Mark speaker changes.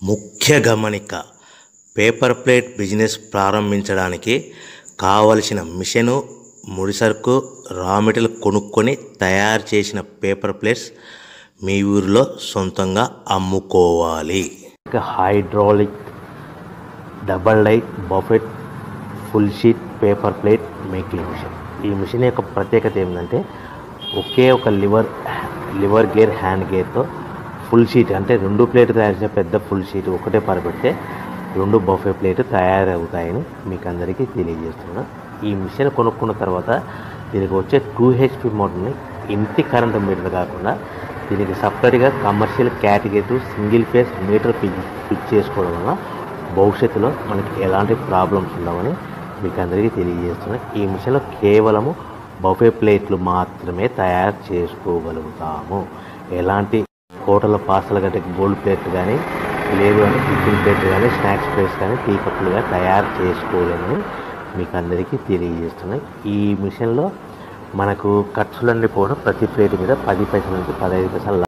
Speaker 1: ముఖ్య గమనిక, paper plate business ప్రారంభించడానికి కావలసిన మిషను, ముడిసరుకు, రా మెటీరియల్ కొనుక్కొని తయారు చేసిన పేపర్ ప్లేట్స్ మీ ఊరిలో సొంతంగా అమ్ముకోవాలి. Hydraulic double die buffet full sheet paper plate making machine. ఈ మిషన్ యొక్క ప్రత్యేకత ఏంటంటే ఒకే ఒక లివర్ గేర్, హ్యాండ్ గేర్తో ఫుల్ షీట్ అంటే 2 ప్లేట్లు తయారు చేసే పెద్ద ఫుల్ షీట్ ఒకటే పరబెడితే 2 బఫే ప్లేట్ తయారవుతాయని మీకు అందరికీ తెలియజేస్తున్నాను. ఈ మిషన్ కొనుక్కున్న తర్వాత దీనికి వచ్చే 2 HP మోటార్ని ఇంటి కరెంట్ మీటర్ కాకుండా దీనికి సపరేట్గా commercial category single phase metre fix చేసుకోవడం వల్ల భవిష్యత్తులో మనకి ఎలాంటి ప్రాబ్లమ్స్ ఉండవని మీకు అందరికీ తెలియజేస్తున్నాను. ఈ మిషన్లో కేవలము బఫే ప్లేట్లు మాత్రమే తయారు చేసుకోగలుగుతాము. ఎలాంటి హోటల్ పార్సల్ కంటే గోల్డ్ ప్లేట్ కానీ, లేదు అంటే టిఫిన్ ప్లేట్ కానీ, స్నాక్స్ ప్లేట్స్ కానీ, టీ కప్పులుగా తయారు చేసుకోలేమని మీకు అందరికీ తెలియజేస్తున్నాయి. ఈ మిషన్లో మనకు ఖర్చులన్నీ కూడా ప్రతి ప్లేట్ మీద 10 పైసల నుంచి 15 పైసలు